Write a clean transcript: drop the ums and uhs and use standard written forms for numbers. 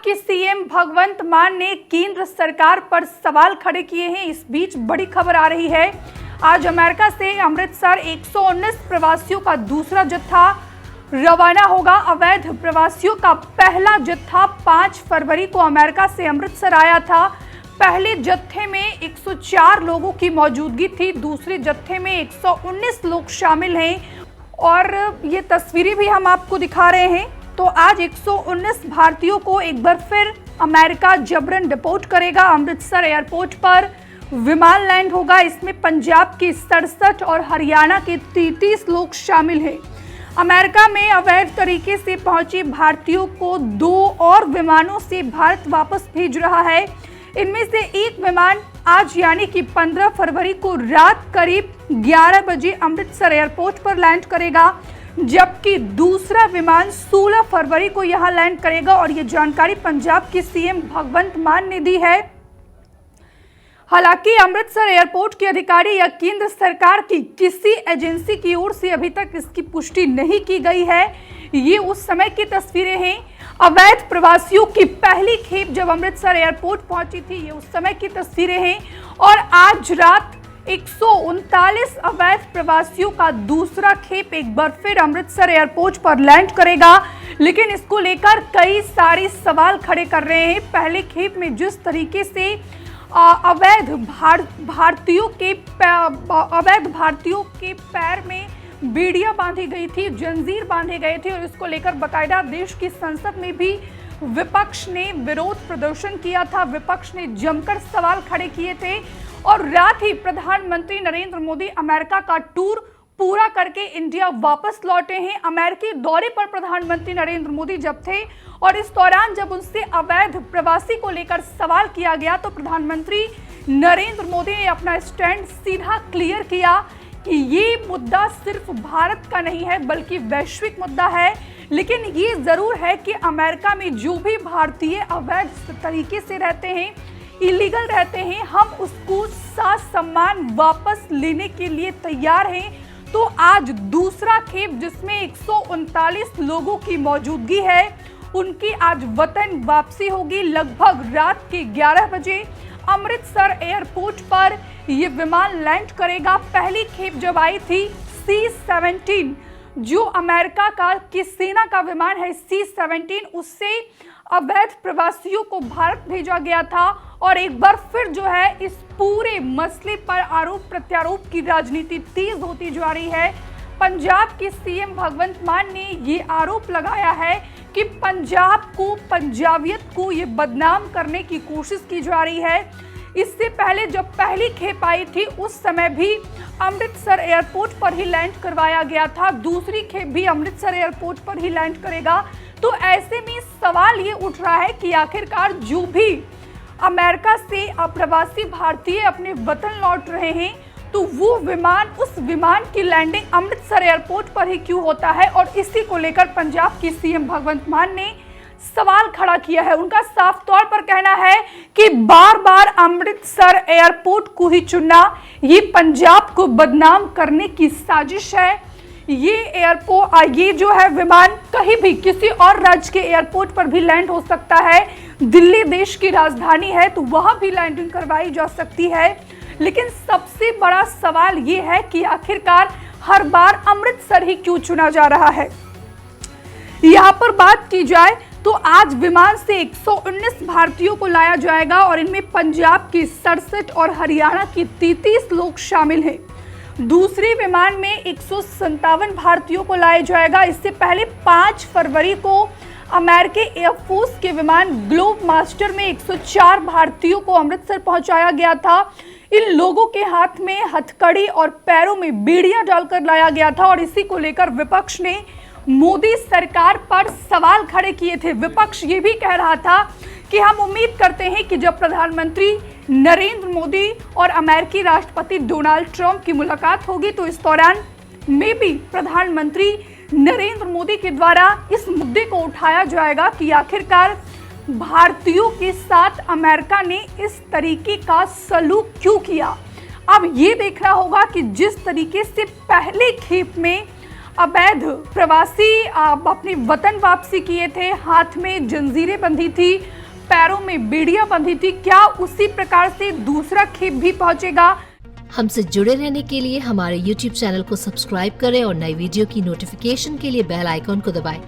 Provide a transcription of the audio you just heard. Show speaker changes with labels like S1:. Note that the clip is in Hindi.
S1: के सीएम भगवंत मान ने केंद्र सरकार पर सवाल खड़े किए हैं। इस बीच बड़ी खबर आ रही है। आज अमेरिका से अमृतसर 119 प्रवासियों का दूसरा जत्था रवाना होगा। अवैध प्रवासियों का पहला जत्था 5 फरवरी को अमेरिका से अमृतसर आया था। पहले जत्थे में 104 लोगों की मौजूदगी थी, दूसरे जत्थे में 119 लोग शामिल हैं और ये तस्वीरें भी हम आपको दिखा रहे हैं। तो आज 119 भारतीयों को एक बार फिर अमेरिका जबरन डिपोर्ट करेगा। अमृतसर एयरपोर्ट पर विमान लैंड होगा। इसमें पंजाब के 67 और हरियाणा के 33 लोग शामिल हैं। अमेरिका में अवैध तरीके से पहुंचे भारतीयों को 2 और विमानों से भारत वापस भेज रहा है। इनमें से एक विमान आज यानी कि 15 फरवरी को रात करीब 11 बजे अमृतसर एयरपोर्ट पर लैंड करेगा, जबकि दूसरा विमान 16 फरवरी को यहां लैंड करेगा। और ये जानकारी पंजाब के सीएम भगवंत मान ने दी है। हालांकि अमृतसर एयरपोर्ट के अधिकारी या केंद्र सरकार की किसी एजेंसी की ओर से अभी तक इसकी पुष्टि नहीं की गई है। ये उस समय की तस्वीरें हैं। अवैध प्रवासियों की पहली खेप जब अमृतसर एयरपोर्ट पहुंची थी, ये उस समय की तस्वीरें हैं। और आज रात 139 अवैध प्रवासियों का दूसरा खेप एक बार फिर अमृतसर एयरपोर्ट पर लैंड करेगा, लेकिन इसको लेकर कई सारे सवाल खड़े कर रहे हैं। पहले खेप में जिस तरीके से अवैध भारतीयों के पैर में बेड़ियां बांधी गई थी, जंजीर बांधे गए थे और इसको लेकर बकायदा देश की संसद में भी विपक्ष ने विरोध प्रदर्शन किया था। विपक्ष ने जमकर सवाल खड़े किए थे और रात ही प्रधानमंत्री नरेंद्र मोदी अमेरिका का टूर पूरा करके इंडिया वापस लौटे हैं। अमेरिकी दौरे पर प्रधानमंत्री नरेंद्र मोदी जब थे और इस दौरान जब उनसे अवैध प्रवासी को लेकर सवाल किया गया तो प्रधानमंत्री नरेंद्र मोदी ने अपना स्टैंड सीधा क्लियर किया कि ये मुद्दा सिर्फ भारत का नहीं है बल्कि वैश्विक मुद्दा है। लेकिन ये जरूर है कि अमेरिका में जो भी भारतीय अवैध तरीके से रहते हैं, इलीगल रहते हैं, हम उसको ससम्मान वापस लेने के लिए तैयार हैं। तो आज दूसरा खेप जिसमें 139 लोगों की मौजूदगी है, उनकी आज वतन वापसी होगी। लगभग रात के 11 बजे अमृतसर एयरपोर्ट पर यह विमान लैंड करेगा। पहली खेप जब आई थी C-17, जो अमेरिका की सेना का विमान है C-17, उससे अवैध प्रवासियों को भारत भेजा गया था। और एक बार फिर जो है इस पूरे मसले पर आरोप प्रत्यारोप की राजनीति तेज होती जा रही है। पंजाब के सीएम भगवंत मान ने ये आरोप लगाया है कि पंजाब को, पंजाबियत को ये बदनाम करने की कोशिश की जा रही है। इससे पहले जब पहली खेप आई थी उस समय भी अमृतसर एयरपोर्ट पर ही लैंड करवाया गया था, दूसरी खेप भी अमृतसर एयरपोर्ट पर ही लैंड करेगा। तो ऐसे में सवाल ये उठ रहा है कि आखिरकार जो भी अमेरिका से अप्रवासी भारतीय अपने वतन लौट रहे हैं तो वो विमान, उस विमान की लैंडिंग अमृतसर एयरपोर्ट पर ही क्यों होता है। और इसी को लेकर पंजाब की सीएम भगवंत मान ने सवाल खड़ा किया है। उनका साफ तौर पर कहना है कि बार बार अमृतसर एयरपोर्ट को ही चुनना ये पंजाब को बदनाम करने की साजिश है। ये जो है विमान कहीं भी किसी और राज्य के एयरपोर्ट पर भी लैंड हो सकता है। दिल्ली देश की राजधानी है तो वहां भी लैंडिंग करवाई जा सकती है। लेकिन सबसे बड़ा सवाल ये है कि आखिरकार हर बार अमृतसर ही क्यों चुना जा रहा है। यहाँ पर बात की जाए तो आज विमान से 119 भारतीयों को लाया जाएगा और इनमें पंजाब के 67 और हरियाणा के 33 लोग शामिल हैं। दूसरे विमान में 157 भारतीयों को लाया जाएगा। इससे पहले 5 फरवरी को अमेरिकी एयरफोर्स के विमान ग्लोब मास्टर में 104 भारतीयों को अमृतसर पहुंचाया गया था। इन लोगों के हाथ में हथकड़ी और पैरों में बेड़ियां डालकर लाया गया था और इसी को लेकर विपक्ष ने मोदी सरकार पर सवाल खड़े किए थे। विपक्ष ये भी कह रहा था कि हम उम्मीद करते हैं कि जब प्रधानमंत्री नरेंद्र मोदी और अमेरिकी राष्ट्रपति डोनाल्ड ट्रंप की मुलाकात होगी तो इस दौरान में भी प्रधानमंत्री नरेंद्र मोदी के द्वारा इस मुद्दे को उठाया जाएगा कि आखिरकार भारतीयों के साथ अमेरिका ने इस तरीके का सलूक क्यों किया। अब ये देखना होगा कि जिस तरीके से पहले खेप में अवैध प्रवासी अपने वतन वापसी किए थे, हाथ में जंजीरें बंधी थी, पैरों में बेड़ियां बंधी थी, क्या उसी प्रकार से दूसरा खेप भी पहुंचेगा?
S2: हमसे जुड़े रहने के लिए हमारे YouTube चैनल को सब्सक्राइब करें और नई वीडियो की नोटिफिकेशन के लिए बेल आइकॉन को दबाएं।